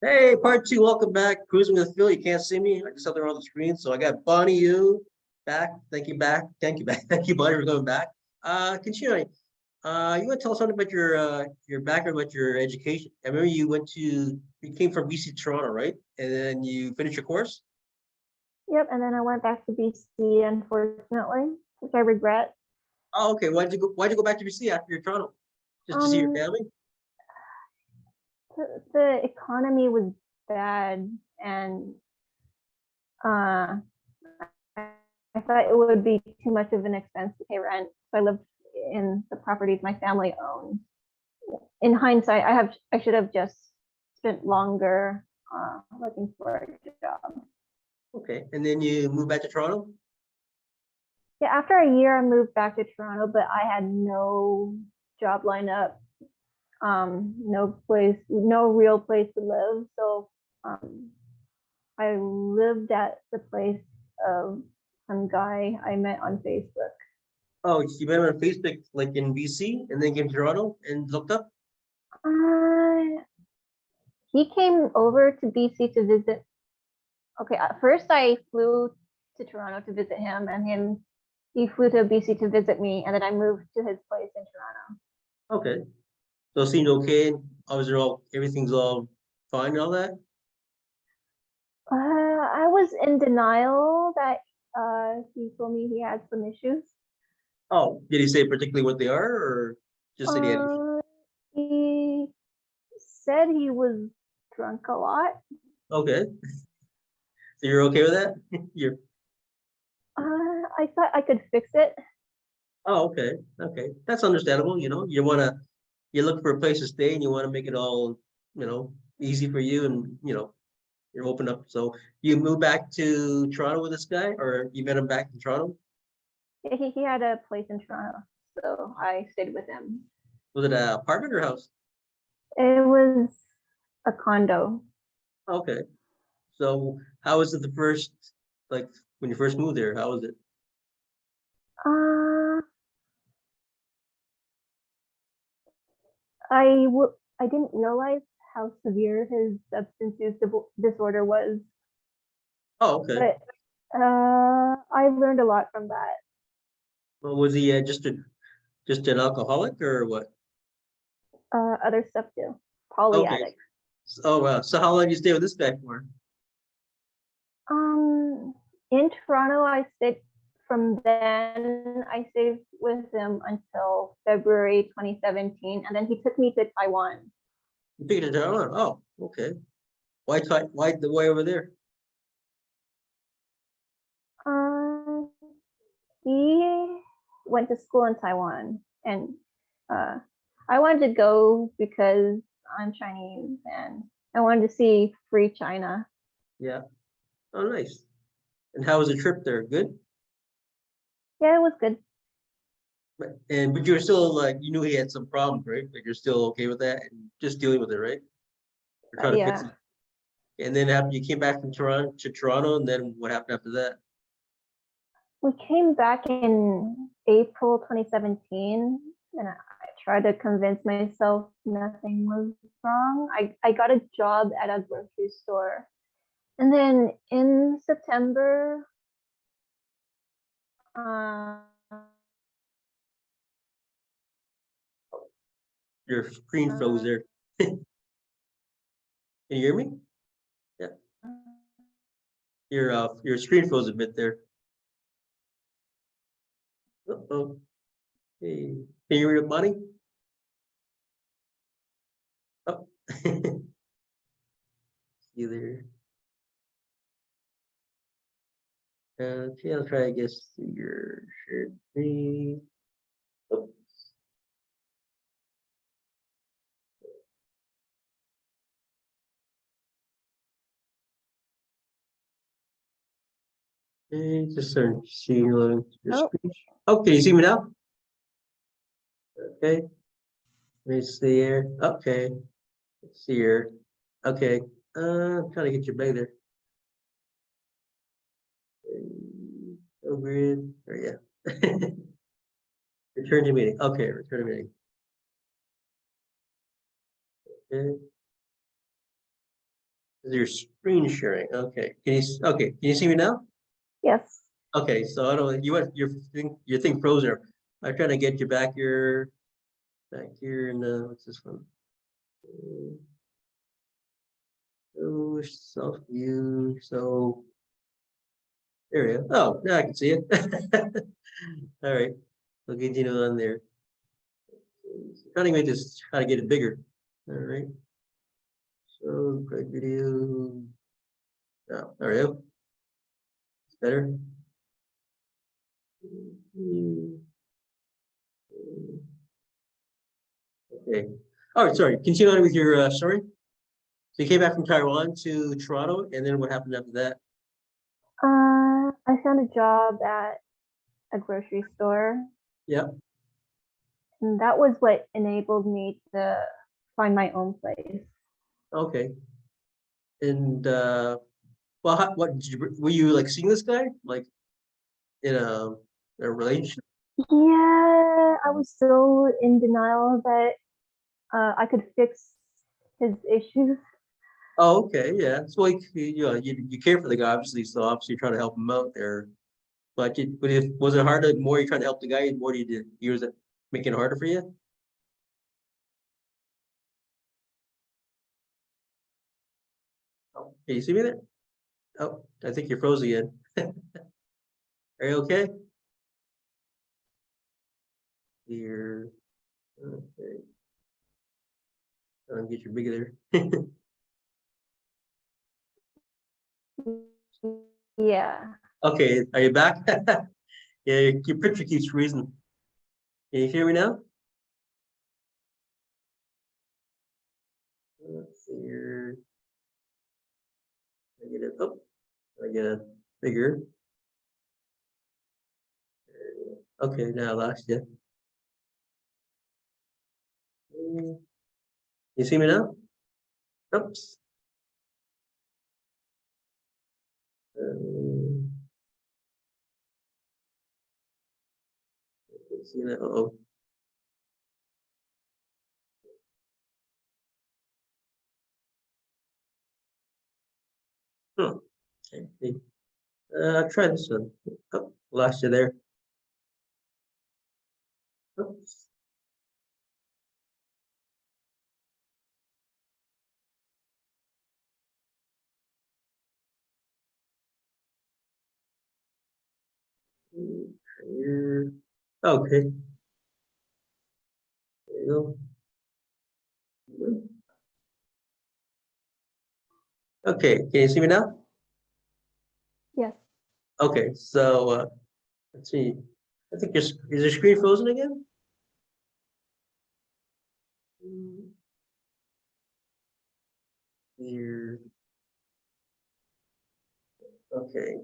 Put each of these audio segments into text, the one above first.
Hey, part two, welcome back. Cruising with Phil. You can't see me. I just have there on the screen. So I got Bonnie you back. Thank you back. Thank you back. Thank you, Bonnie, for coming back. Continuing. You want to tell us something about your background, about your education? I remember you came from BC Toronto, right? And then you finished your course? Yep, and then I went back to BC, unfortunately, which I regret. Oh, okay. Why'd you go back to BC after your Toronto? Just to see your Um, family? the economy was bad, and uh, I thought it would be too much of an expense to pay rent. So I lived in the properties my family owned. In hindsight, I should have just spent longer looking for a job. Okay. And then you moved back to Toronto? Yeah, after a year, I moved back to Toronto, but I had no job lined up, no real place to live. So I lived at the place of some guy I met on Facebook. Oh, you met him on Facebook, like in BC, and then came to Toronto and looked up? Uh, he came over to BC to visit. Okay, at first I flew to Toronto to visit him, and he flew to BC to visit me, and then I moved to his place in Toronto. Okay. So it seemed okay. Obviously, everything's all fine and all that. I was in denial that he told me he had some issues. Oh, did he say particularly what they are, or just that he had issues? Uh, he said he was drunk a lot. Okay, so you're okay with that? You're I thought I could fix it. okay, okay. That's understandable. You look for a place to stay, and you want to make it all easy for you, and you're open up. So you moved back to Toronto with this guy, or you met him back in Toronto? He had a place in Toronto, so I stayed with him. Was it an apartment or house? It was a condo. Okay. So how was it like when you first moved there? How was it? Uh, I didn't realize how severe his substance use disorder was, Oh, okay. but I learned a lot from that. Well, was he just an alcoholic or what? Other stuff too. Poly Okay. addict. Oh wow. So how long did you stay with this guy for? Um, in Toronto, I stayed from then. I stayed with him until February 2017, and then he took me to Taiwan. You took it to Taiwan. Oh, okay. Why the way over there? Uh, he went to school in Taiwan, and uh, I wanted to go because I'm Chinese and I wanted to see free China. Yeah. Oh, nice. And how was the trip there? Good. Yeah, it was good. But you're still like you knew he had some problems, right? Like you're still okay with that and just dealing with it, right? You're trying to fix Yeah, it. And then after you came back from Toronto, and then what happened after that? we came back in April 2017, and I tried to convince myself nothing was wrong. I got a job at a grocery store. And then in September, uh, Your screen froze uh, there. Can you hear me? Yeah. Your screen froze a bit there. Uh-oh. Hey. Can you hear me, Bonnie? Oh. You there? Okay, I'll try, I guess, your share screen. Oh, okay, just start seeing your oh, screen. Oh, can you see me now? Okay, let me see here. Okay, let's see here. Okay, I'm trying to get your back there. Over in, or yeah. Return to meeting. Okay, return to meeting. Okay. Your screen sharing. Okay. Okay, can you see me now? Yes. Okay, so I don't, you went, your thing froze there. I'm trying to get you back here in the, what's this one? Oh, self view. So there we go. Oh, now I can see it. All right. I'll continue on there. Trying to make this, how to get it bigger. All right. So great video. Oh, there we go. It's better. Okay. All right, sorry. Continue on with your story. So you came back from Taiwan to Toronto, and then what happened after that? I found a job at a grocery store, Yeah. and that was what enabled me to find my own place. Okay. And well, what did were you like seeing this guy like in a relationship? Yeah, I was so in denial that I could fix his issues. Oh, okay, yeah. It's like you care for the guy, obviously, so obviously you're trying to help him out there. But if was it harder? The more you trying to help the guy, the more you did. Was it making it harder for you? Oh, can you see me there? Oh, I think you're frozen again. Are you okay? Here. Okay. I'll get you bigger there. Yeah. Okay, are you back? Yeah, your picture keeps freezing. Can you hear me now? Let's see here. I get it. Oh, I get it bigger. Okay, now I lost you. You see me now? Oops. See that? Uh-oh. Hmm. Okay. Try this one. Oh, lost you there. Oops. Here. Okay. There you go. Okay, can you see me now? Yes. Okay, so let's see. I think is your screen frozen again? Here. Okay.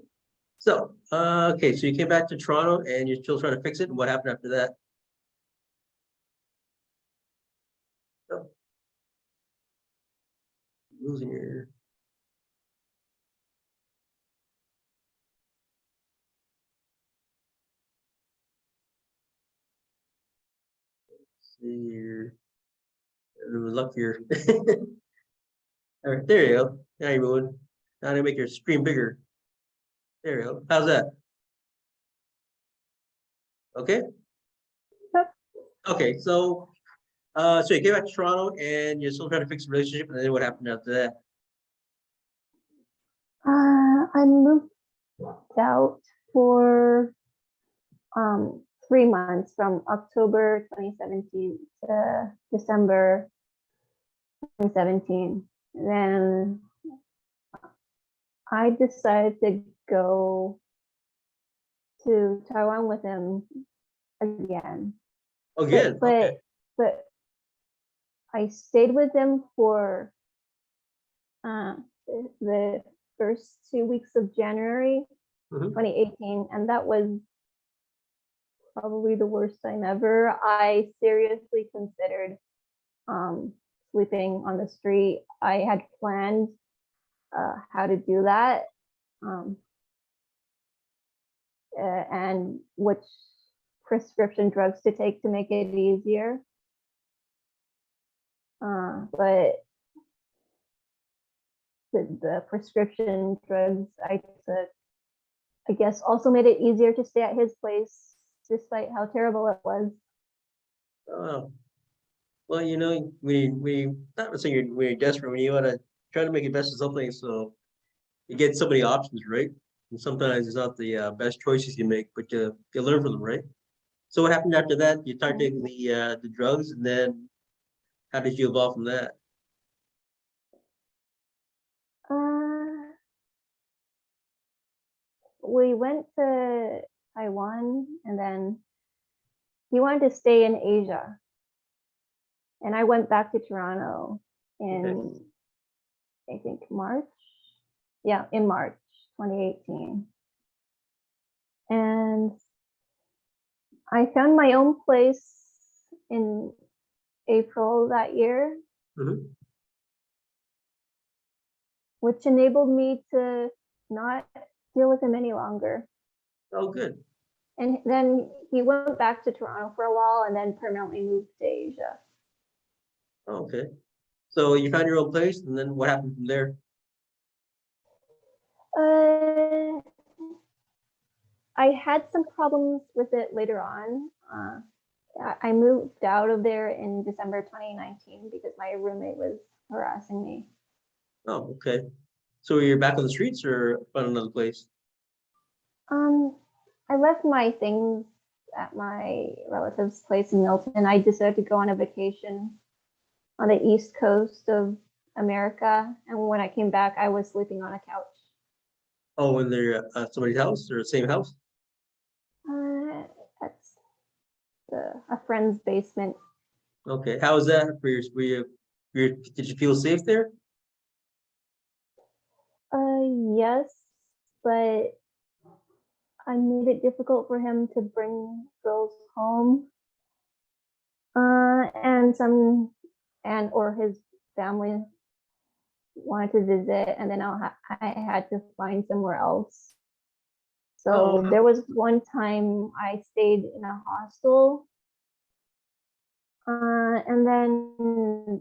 So, okay, so you came back to Toronto and you're still trying to fix it. What happened after that? Oh, losing your. See your. Luck here. All right, there you go. Now you're moving. Now to make your screen bigger. There you go. How's that? Okay. Yep. Okay. So you came back to Toronto and you're still trying to fix the relationship, and then what happened after that? I moved out for 3 months from October 2017 to December 2017. Then I decided to go to Taiwan with him again. Again. Okay. But I stayed with him for uh, the first 2 weeks of January Mhm. 2018, and that was probably the worst time ever. I seriously considered sleeping on the street. I had planned how to do that, um, and which prescription drugs to take to make it easier. But the prescription drugs I took, I guess, also made it easier to stay at his place, despite how terrible it was. Oh, well, we not saying when you're desperate, when you want to try to make the best of something, so you get so many options, right? And sometimes it's not the best choices you make, but you learn from them, right? So what happened after that? You started taking the drugs, and then how did you evolve from that? Uh, we went to Taiwan, and then he wanted to stay in Asia, and I went back to Toronto Okay. in, I think, March. Yeah, in March 2018. And I found my own place in April that year, Mhm. which enabled me to not deal with him any longer. Oh, good. And then he went back to Toronto for a while and then permanently moved to Asia. Oh, okay. So you found your own place, and then what happened from there? Uh, I had some problems with it later on. I moved out of there in December 2019 because my roommate was harassing me. Oh, okay. So you're back on the streets or found another place? Um, I left my things at my relative's place in Milton. I decided to go on a vacation on the east coast of America, and when I came back, I was sleeping on a couch. Oh, in their somebody's house or the same house? That's a friend's basement. Okay. How was that? Did you feel safe there? Yes, but I made it difficult for him to bring girls home. And some, and or his family wanted to visit, and then I had to find somewhere else. Oh, So there was one time I stayed in a hostel, and then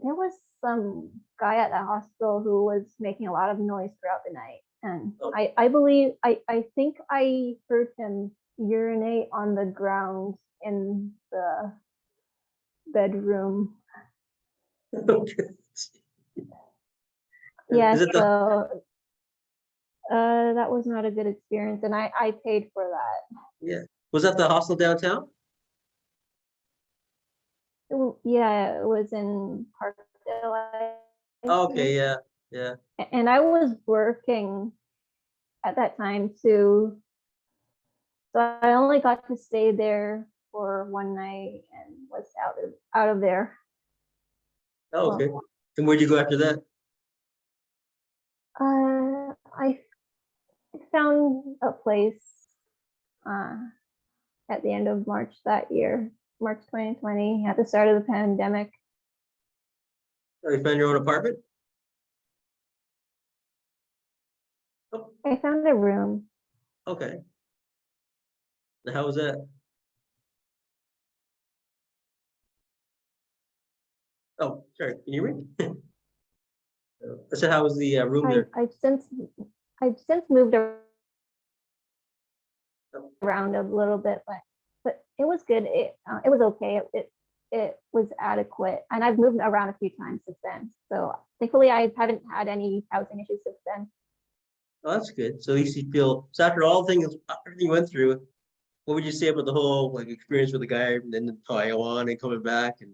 there was some guy at the hostel who was making a lot of noise throughout the night. And oh. I think I heard him urinate on the ground in the bedroom. Okay. Yeah, Is it the so that was not a good experience, and I paid for that. yeah? Was that the hostel downtown? Yeah, it was in Parkdale, I Oh, think. okay, yeah, yeah. And I was working at that time too, so I only got to stay there for one night and was out of there. Oh, okay. Well, And where'd you go after that? I found a place uh, at the end of March that year, March 2020, at the start of the pandemic. Oh, you found your own apartment? Oh, I found a room. okay. And how was that? Oh, sorry. Can you read? I said, how was the room I, there? I've since I've since moved Oh, around a little bit, but it was good. It was okay. It was adequate, and I've moved around a few times since then. So thankfully, I haven't had any housing issues since then. oh, that's good. So at least you feel. So after all things, everything you went through, what would you say about the whole like experience with the guy and then Taiwan and coming back and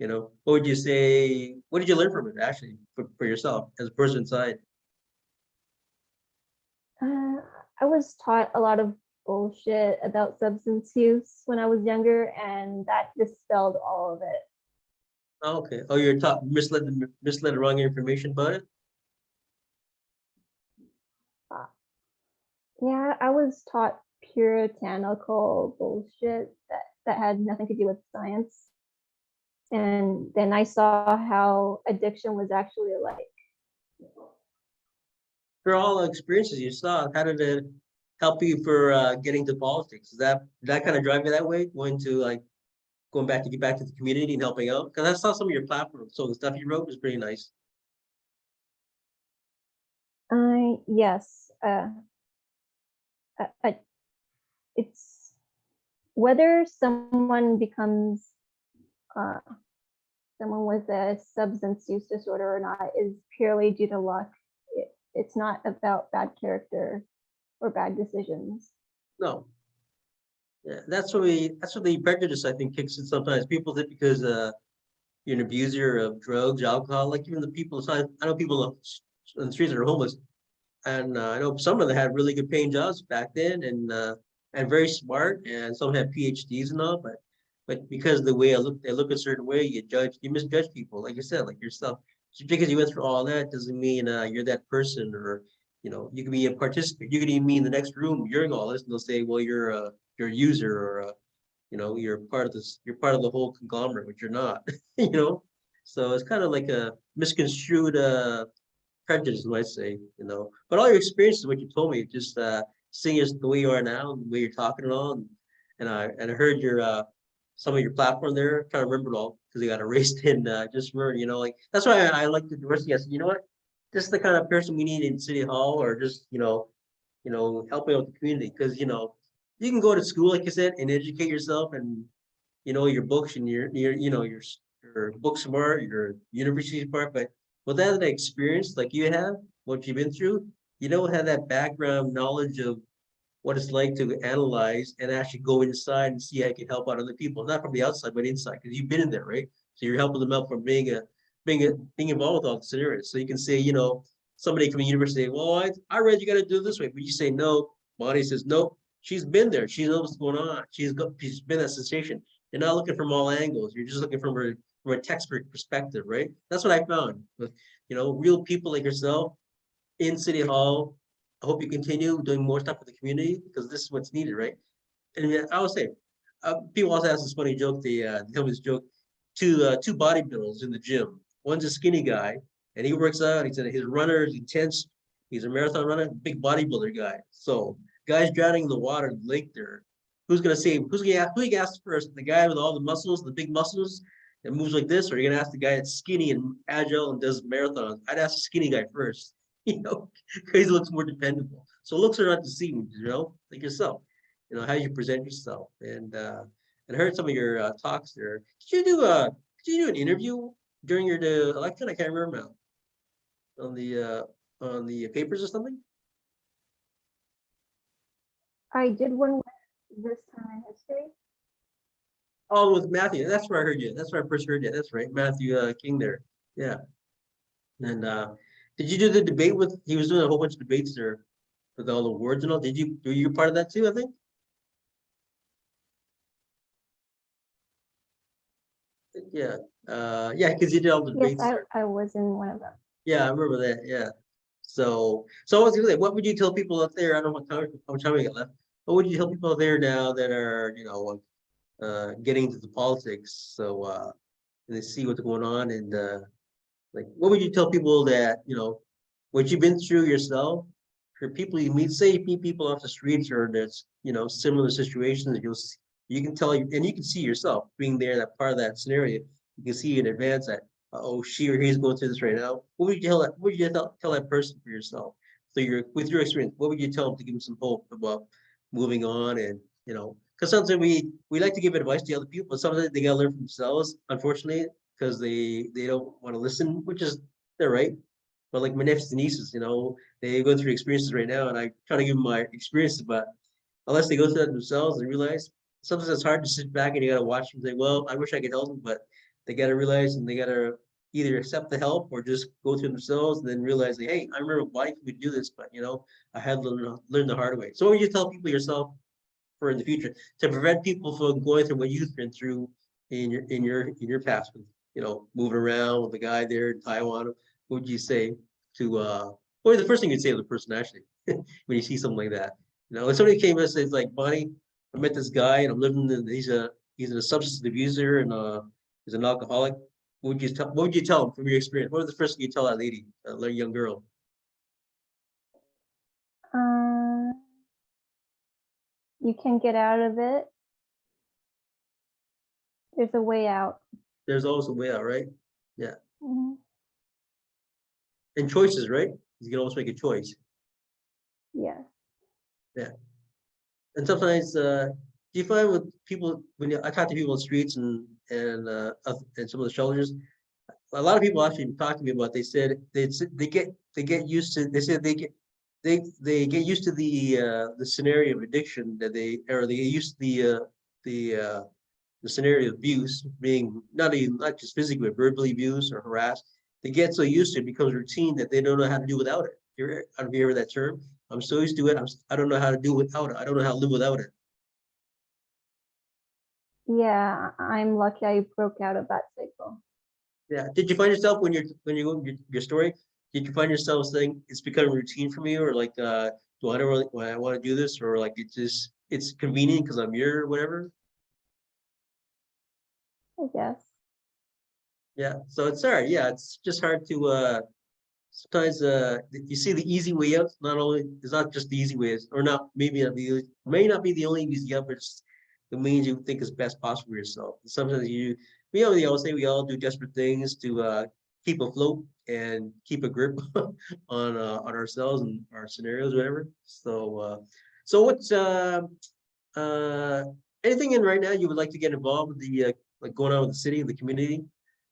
what would you say? What did you learn from it actually for yourself as a person inside? Uh, I was taught a lot of bullshit about substance use when I was younger, and that dispelled all of it. Oh, okay. Oh, you're taught misled the wrong information about it. Uh, yeah, I was taught puritanical bullshit that had nothing to do with science. And then I saw how addiction was actually like. For all the experiences you saw, how did it help you for getting to politics? Did that kind of drive you that way? Going back to get back to the community and helping out? Because I saw some of your platforms, so the stuff you wrote was pretty nice. Yes. It's whether someone becomes uh, someone with a substance use disorder or not is purely due to luck. It's not about bad character or bad decisions. No. Yeah, that's what the prejudice I think kicks in sometimes. People think because you're an abuser of drugs, alcohol, like even the people, I know people on the streets that are homeless, and I know some of them had really good paying jobs back then, and very smart, and some had PhDs and all, but because of the way they look a certain way, you misjudge people, like you said, like yourself. Just because you went through all that doesn't mean you're that person, or you can be a participant. You could even be in the next room during all this, and they'll say, well, you're a user, or you're part of this, you're part of the whole conglomerate, but you're not, you know. So it's kind of like a misconstrued prejudice, you might say, But all your experiences, what you told me, just seeing us the way you are now, and the way you're talking and all, and I heard your some of your platform there. Trying to remember it all because they got erased in just remember, like that's why I like the diversity. I said, you know what, this is the kind of person we need in City Hall, or just helping out the community, because you can go to school, like you said, and educate yourself, and your books, and your book smart, your university smart, but without that experience like you have, what you've been through, you don't have that background knowledge of what it's like to analyze and actually go inside and see how you can help out other people, not from the outside, but inside, because you've been in there, right? So you're helping them out from being involved with all the scenarios. So you can say, somebody from the university, well, I read you got to do it this way, but you say no. Bonnie says no. She's been there. She knows what's going on. She's been that sensation. You're not looking from all angles. You're just looking from a textbook perspective, right? That's what I found with real people like yourself in City Hall. I hope you continue doing more stuff with the community, because this is what's needed, right? And I would say, people also ask this funny joke. They tell me this joke. Two bodybuilders in the gym. One's a skinny guy, and he works out. He said his runner is intense. He's a marathon runner, big bodybuilder guy. So guys drowning in the water in the lake there. Who's gonna save? Who you ask first? The guy with all the muscles, the big muscles that moves like this, or are you gonna ask the guy that's skinny and agile and does marathons? I'd ask the skinny guy first, because he looks more dependable. So looks are not deceiving, like yourself. How you present yourself, and I heard some of your talks there. Did you do an interview during your election? I can't remember now. On the papers or something? I did one with this time in history. Oh, with Matthew. That's where I heard you. That's where I first heard you. That's right, Matthew King there. Yeah. And did you do the debate with? He was doing a whole bunch of debates there with all the awards and all. Were you part of that too? I think. Yeah. Yeah, because you did all the Yes, debates there. I was in one of them. Yeah, I remember that. Yeah. So I was gonna say, what would you tell people out there? I don't know how much time we got left. What would you tell people out there now that are, getting into the politics? So they see what's going on, and like, what would you tell people that, what you've been through yourself, for people you meet, say you meet people off the streets, or that's, similar situations, you can tell, and you can see yourself being there, that part of that scenario. You can see in advance that, oh, she or he's going through this right now. What would you tell that person for yourself? So with your experience, what would you tell them to give them some hope about moving on? And, because sometimes we like to give advice to other people, but sometimes they gotta learn from themselves, unfortunately, because they don't want to listen, which is they're right. But like my nephews and nieces, they go through experiences right now, and I try to give them my experiences, but unless they go through that themselves and realize, sometimes it's hard to sit back and you gotta watch them say, well, I wish I could help them, but they gotta realize, and they gotta either accept the help or just go through themselves, and then realize that, hey, I remember why we do this, but I had to learn the hard way. So what would you tell people yourself for in the future to prevent people from going through what you've been through in your past, with moving around with the guy there in Taiwan? What would you say to what the first thing you'd say to the person, actually, when you see something like that? If somebody came and says, like, Bonnie, I met this guy and I'm living in, he's a substance abuser, and he's an alcoholic. What would you tell him from your experience? What was the first thing you tell that lady, that young girl? Uh, you can get out of it. There's a way out. There's always a way out, right? Yeah. Mhm. And choices, right? You can almost make a choice. Yes. Yeah. And sometimes, do you find with people when I talk to people on the streets and some of the shelters, a lot of people actually talk to me about. They said they get used to. They said they get used to the scenario of addiction that they get used to the uh, the scenario of abuse being not just physically but verbally abused or harassed. They get so used to it, it becomes routine that they don't know how to do without it. Have you heard that term? I'm so used to it. I don't know how to do without it. I don't know how to live without it. Yeah, I'm lucky I broke out of that cycle. Yeah. Did you find yourself when you go your story? Did you find yourself saying it's becoming routine for me, or like, do I don't really when I want to do this, or like it's convenient because I'm here or whatever? I guess. Yeah. So it's hard. Yeah, it's just hard to sometimes you see the easy way out. It's not just the easy ways, or not maybe not the may not be the only easy out, but it's the means you think is best possible for yourself. Sometimes we always say we all do desperate things to keep afloat and keep a grip on ourselves and our scenarios, whatever. So what's uh anything in right now you would like to get involved with the like going on with the city and the community?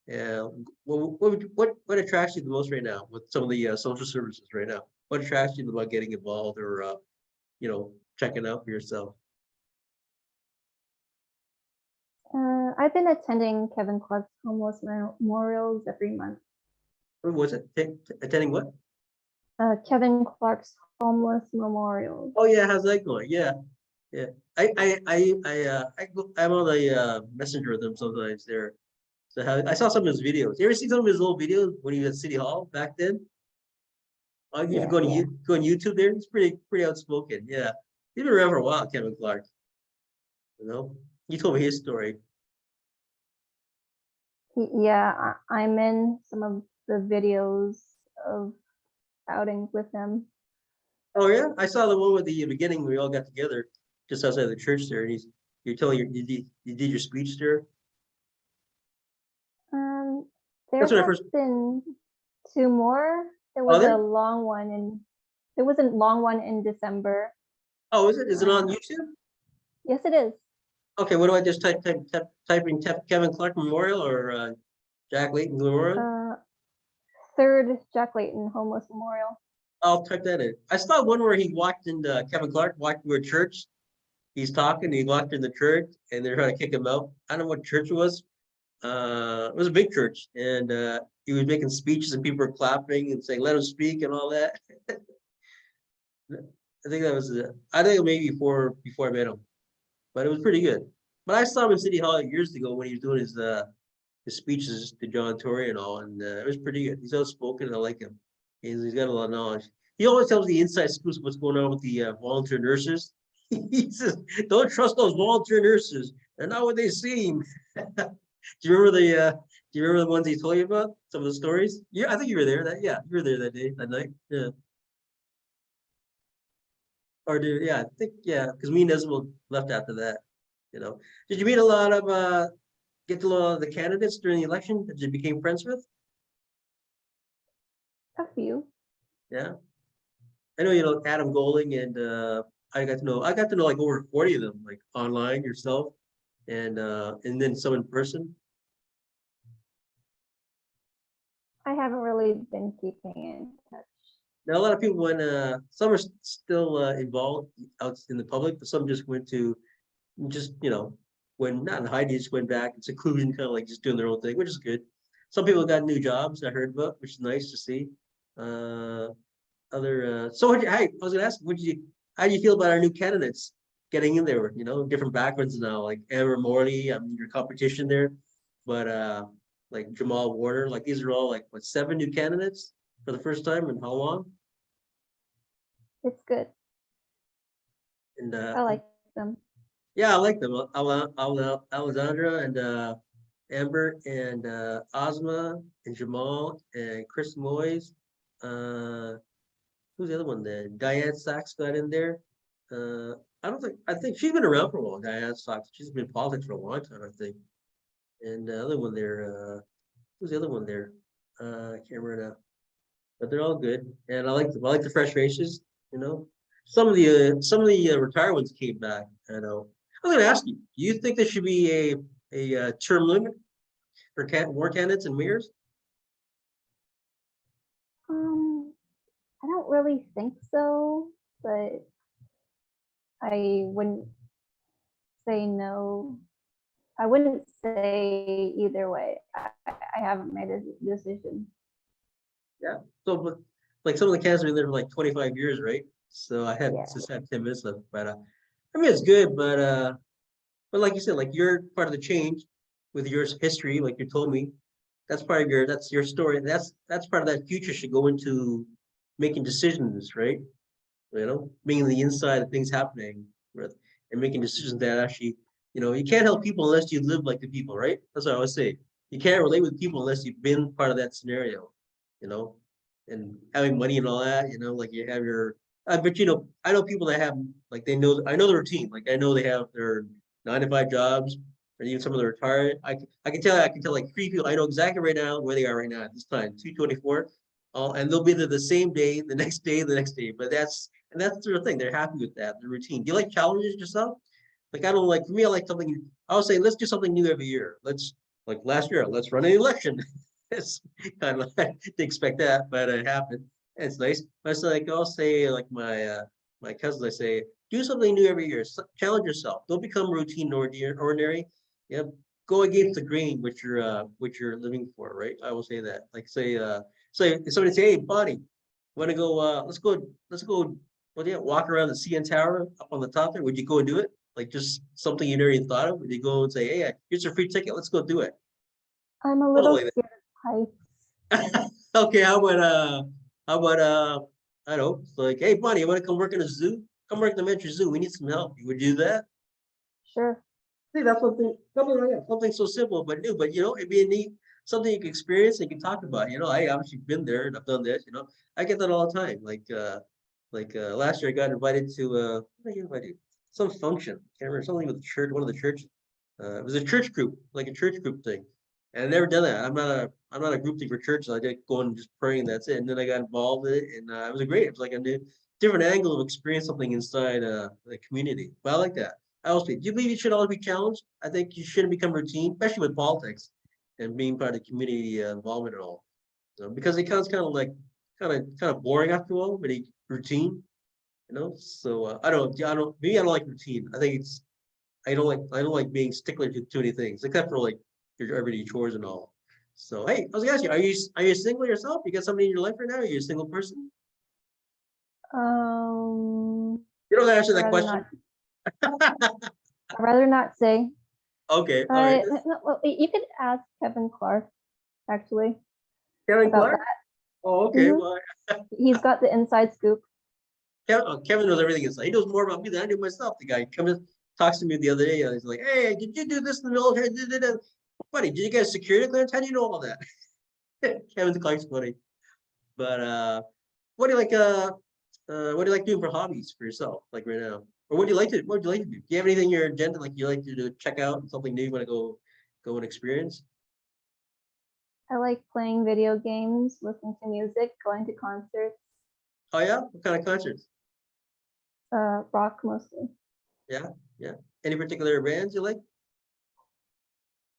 Yeah. What attracts you the most right now with some of the social services right now? What attracts you about getting involved or checking out for yourself? I've been attending Kevin Clark's homeless memorials every month. What was it? Attending what? Kevin Clark's homeless memorials. Oh yeah, how's that going? Yeah, yeah. I'm on the messenger with them sometimes there. So I saw some of his videos. You ever see some of his old videos when he was at City Hall back then? Oh, you Yeah, go on yeah. go on YouTube there. It's pretty outspoken. Yeah, he's been around for a while, Kevin Clark. You know, he told me his story. Yeah, I'm in some of the videos of outings with him. Oh yeah, I saw the one with the beginning. We all got together just outside the church there, and you're telling you did your speech there. Um, there That's when I have first. been two more. There Oh was a there. long one in there was a long one in December. Oh, is it? Is it on Uh, YouTube? yes, it is. Okay, what do I just typing Kevin Clark Memorial or Jack Layton Memorial? Uh, third Jack Layton homeless memorial. I'll type that in. I saw one where he walked into Kevin Clark walked to a church. He's talking. He walked in the church, and they're trying to kick him out. I don't know what church it was. It was a big church, and he was making speeches, and people were clapping and saying, "Let him speak" and all that. I think that was I think maybe before I met him, but it was pretty good. But I saw him in City Hall years ago when he was doing his speeches to John Tory and all, and it was pretty good. He's outspoken, and I like him. He's got a lot of knowledge. He always tells the inside scoops of what's going on with the volunteer nurses. He says, "Don't trust those volunteer nurses. They're not what they seem." Do you remember do you remember the ones he told you about? Some of the stories? Yeah, I think you were there. You were there that day, that night. Yeah. Or do yeah, I think yeah, because me and Nesbitt left after that. You know, did you meet a lot of get to know a lot of the candidates during the election that you became friends with? A few. Yeah, I know Adam Golding and I got to know like over 40 of them like online yourself and then some in person. I haven't really been keeping in touch. Now a lot of people went some are still involved out in the public, but some just went to just when not in hiding, just went back in seclusion, kind of like just doing their own thing, which is good. Some people got new jobs I heard about, which is nice to see. Uh, so I was gonna ask, how do you feel about our new candidates getting in there? Different backgrounds now, like Amber Morley, I mean your competition there, but like Jamal Warner, like these are all like what 7 new candidates for the first time in how long? It's good. And I like them. yeah, I like them. Alessandra and Amber and Ozma and Jamal and Chris Moyes. Uh, who's the other one then? Diane Sachs got in there. Uh, I think she's been around for a while. Diane Sachs. She's been in politics for a long time, I think. And the other one there. Who's the other one there? I can't remember now. but they're all good. And I like the fresh faces, you know. Some of the retired ones came back. I know. I'm gonna ask you, do you think there should be a term limit for war candidates and mayors? I don't really think so, but I wouldn't say no. I wouldn't say either way. I haven't made a decision. Yeah. So, but like some of the candidates have been there for like 25 years, right? So I had Yeah. just had 10 minutes left, but I mean it's good, but like you said, like you're part of the change with your history, like you told me. That's part of that's your story. That's part of that future should go into making decisions, right? You know, being on the inside of things happening and making decisions that actually, you know, you can't help people unless you live like the people, right? That's what I always say. You can't relate with people unless you've been part of that scenario, you know, and having money and all that, you know, like you have your, but you know, I know people that have, like they know, I know the routine, like I know they have their 9 to 5 jobs, or even some of them are retired. I can tell like 3 people, I know exactly right now where they are right now at this time, 2:24. And they'll be there the same day, the next day, the next day. But that's the thing. They're happy with that, the routine. Do you like challenges yourself? Like I don't like for me, I like something. I would say let's do something new every year. Let's like last year, let's run an election. It's kind of like to expect that, but it happened. It's nice. But it's like I'll say like my cousins, I say do something new every year. Challenge yourself. Don't become routine or ordinary. Yeah, go against the grain, which you're living for, right? I will say that. Like say if somebody say, hey, buddy, want to go? Let's go. Well, yeah, walk around the CN Tower up on the top there. Would you go and do it? Like just something you never even thought of? Would you go and say, hey, here's a free ticket. Let's go do it. I'm a Something little like scared of heights. that. Okay, how about I don't know, it's like, hey, buddy, you want to come work in a zoo? Come work in the Metro Zoo. We need some help. You would do that? Sure. See, that's something like that. Something so simple but new. But you know, it'd be a neat something you can experience and you can talk about. You know, I obviously been there and I've done this. You know, I get that all the time. Last year, I got invited to what did I get invited? Some function. Can't remember something with the church. One of the churches. It was a church group, like a church group thing. And I've never done that. I'm not a group thing for churches. I did go and just pray and that's it. And then I got involved in it, and it was great. It was like a new, different angle of experience something inside the community. But I like that. I also do you believe you should always be challenged? I think you shouldn't become routine, especially with politics and being part of community involvement and all. Because it becomes kind of boring after a while, but routine, you know. So I don't like routine. I think it's I don't like being stickler to too many things, except for like your everyday chores and all. So hey, I was gonna ask you, are you single yourself? You got somebody in your life right now? Are you a single person? You don't answer I'd that rather question. not. I'd rather not say. Okay, all right. But well, you could ask Kevin Clark actually Kevin about Clark. that. Oh, okay. Hmm. Well, He's got the inside scoop. Kevin knows everything inside. He knows more about me than I do myself. The guy comes talks to me the other day. And he's like, "Hey, did you do this in the military? Buddy, did you get a security clearance? How do you know all that?" Kevin Clark's funny. But what do you like? What do you like doing for hobbies for yourself, like right now? Or what do you like to? What do you like to do? Do you have anything in your agenda like you like to do, check out something new? You want to go and experience? I like playing video games, listening to music, going to concerts, Oh yeah, what kind of concerts? rock mostly. Yeah, yeah. Any particular bands you like?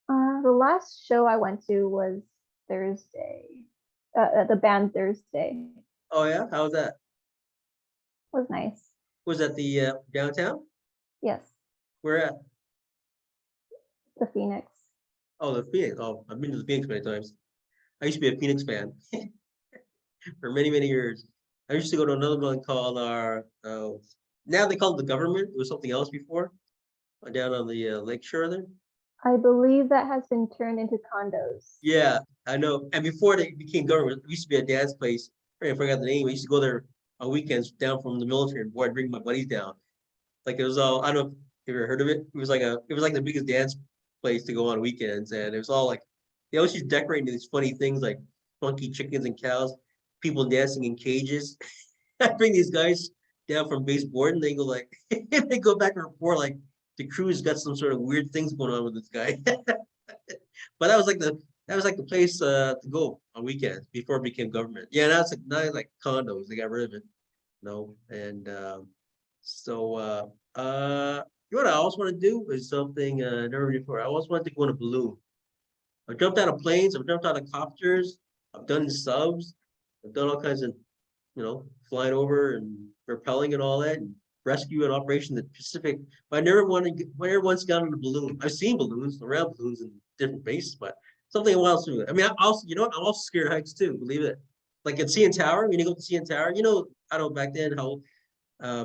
The last show I went to was Thursday. The band Thursday Oh yeah, how was that? was nice. Was that the downtown? Yes, Where at? the Phoenix. Oh, the Phoenix. Oh, I've been to the Phoenix many times. I used to be a Phoenix fan for many, many years. I used to go to another one called now they call it the government. It was something else before, down on the lake shore there. I believe that has been turned into condos. Yeah, I know. And before they became government, it used to be a dance place. I forgot the name. I used to go there on weekends down from the military, and boy, I'd bring my buddies down. Like it was all, I don't know if you ever heard of it. It was like the biggest dance place to go on weekends. And it was all like, they always just decorating these funny things like funky chickens and cows, people dancing in cages. I bring these guys down from base board and they go like, they go back and report like the crew's got some sort of weird things going on with this guy. But that was like that was like the place to go on weekends before it became government. Yeah, now it's like condos. They got rid of it. No, and so you know what I also want to do is something never before. I always wanted to go on a balloon. I've jumped out of planes. I've jumped out of copters. I've done subs. I've done all kinds of, flying over and rappelling and all that, and rescue and operation in the Pacific. But I never once got on a balloon. I've seen balloons, around balloons in different bases, but something else to it. I mean, I also, you know what? I'm also scared of heights too. Believe it. Like at CN Tower, when you go to CN Tower, I don't know back then how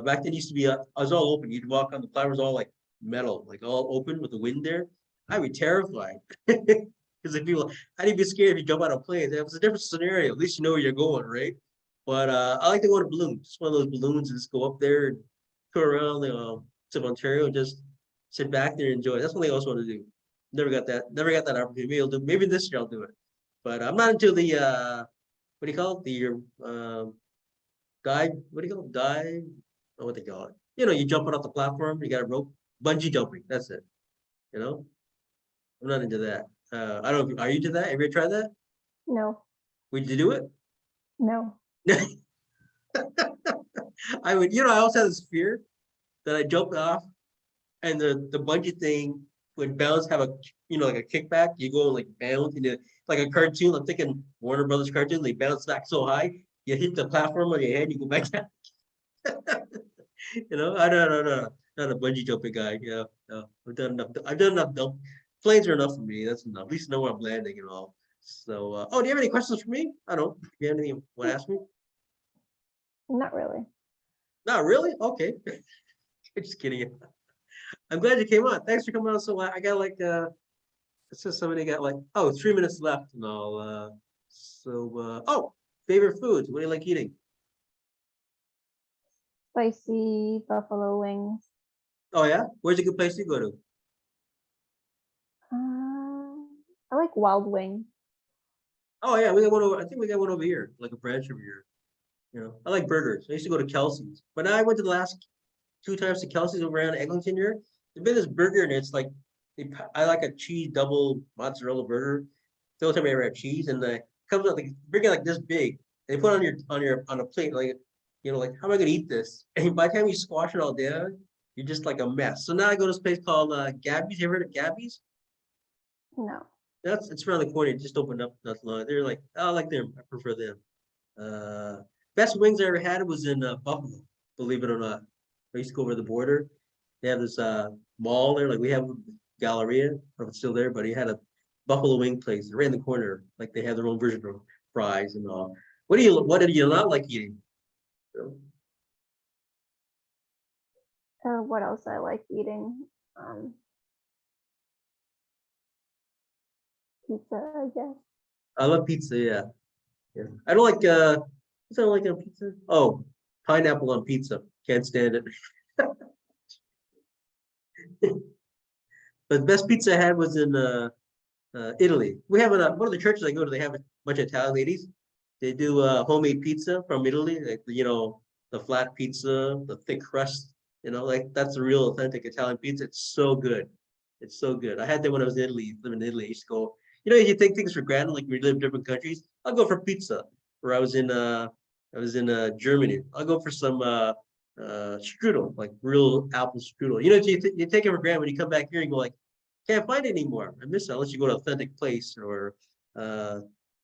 back then it used to be, I was all open. You'd walk on the flowers all like metal, like all open with the wind there. I'd be terrified. Because if people, I'd be scared if you jump out of planes. It was a different scenario. At least you know where you're going, right? But I like to go on a balloon, just one of those balloons and just go up there and go around the tip of Ontario and just sit back there and enjoy. That's one thing I also want to do. Never got that opportunity. Maybe this year I'll do it. But I'm not into the what do you call it? The dive, what do you call it? Dive, oh, what they call it. You jump off the platform, you got a rope, bungee jumping. That's it. You know, I'm not into that. I don't know. Are you into that? Have you ever tried that? No, Would you do it? no. I would. I also had this fear that I jumped off and the bungee thing would bounce, have a like a kickback. You go and like bounce into like a cartoon. I'm thinking Warner Brothers cartoon. They bounce back so high, you hit the platform on your head, you go back down. I don't know. Not a bungee jumping guy. Yeah, no, I've done enough. I've done enough. No, planes are enough for me. That's enough. At least know where I'm landing and all. So, do you have any questions for me? I don't. Do you have anything you want to ask me? Not really. Not really. Okay. Just kidding. I'm glad you came on. Thanks for coming on. So I got like it says somebody got like 3 minutes left and all. Favorite foods. What do you like eating? Spicy buffalo wings. Oh yeah, where's a good place to go to? I like wild wings. Oh yeah, we got one over. I think we got one over here, like a branch over here. I like burgers. I used to go to Kelsey's, but now I went to the last 2 times to Kelsey's over around Eglinton here. There's been this burger and it's like I like a cheese double mozzarella burger. The only time I ever had cheese, and the comes out like bring it like this big. They put it on a plate like like how am I gonna eat this? And by the time you squash it all down, you're just like a mess. So now I go to this place called Gabby's. You ever heard of Gabby's? No. It's around the corner. It just opened up not long. They're like I like them. I prefer them. Uh, Best wings I ever had was in Buffalo. Believe it or not, I used to go over the border. They have this mall there, like we have Galleria. I don't know if it's still there, but he had a buffalo wing place right in the corner. Like they have their own version of fries and all. What do you not like eating? What else I like eating? Pizza, I guess. I love pizza. Yeah, yeah. I don't like what's I don't like on pizza? Oh, pineapple on pizza. Can't stand it. But the best pizza I had was in Italy. We have one of the churches I go to. They have a bunch of Italian ladies. They do homemade pizza from Italy, like the flat pizza, the thick crust. Like that's a real authentic Italian pizza. It's so good. It's so good. I had that when I was in Italy. Living in Italy, I used to go. You take things for granted, like we live in different countries. I'll go for pizza. Where I was in Germany. I'll go for some strudel, like real apple strudel. You take it for granted when you come back here and go like, can't find it anymore. I miss it unless you go to an authentic place or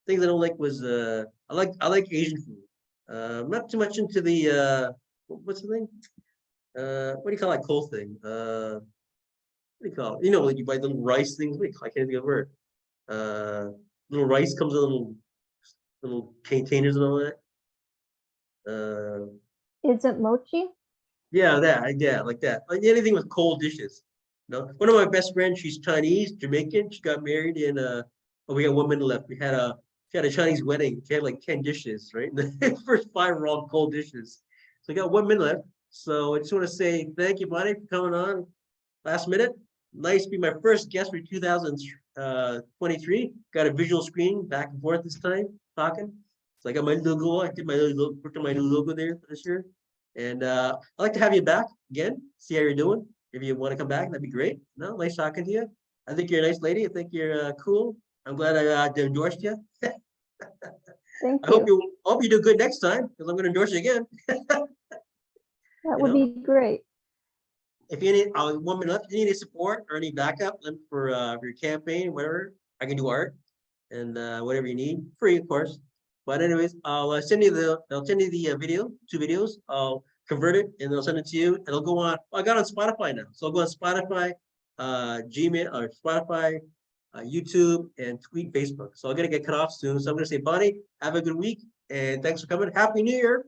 things I don't like was I like Asian food. Not too much into the what's the thing? What do you call that cold thing? What do you call it? Like you buy little rice things. I can't think of the word. Little rice comes in little containers and all that. Is it mochi? Yeah, like that. Like anything with cold dishes. One of my best friends, she's Chinese, Jamaican. She got married in we got 1 minute left. She had a Chinese wedding. She had like 10 dishes, right? The first 5 were all cold dishes. So we got 1 minute left. So I just want to say thank you, buddy, for coming on last minute. Nice to be my first guest for 2023. Got a visual screen back and forth this time, talking. So I got my logo. I did my little put my new logo there for this year. And I'd like to have you back again, see how you're doing. If you want to come back, that'd be great. No, nice talking to you. I think you're a nice lady. I think you're cool. I'm glad I endorsed you. Thank I hope you. you do good next time because I'm going to endorse you again. That You would know, be great. if you need 1 minute left, if you need any support or any backup for your campaign, whatever, I can do art and whatever you need, free of course. But anyways, I'll send you the video, 2 videos. I'll convert it and I'll send it to you. It'll go on. I got on Spotify now, so I'll go on Spotify, Gmail or Spotify, YouTube, and tweet Facebook. So I'm gonna get cut off soon. So I'm gonna say, Bonnie, have a good week and thanks for coming. Happy New Year.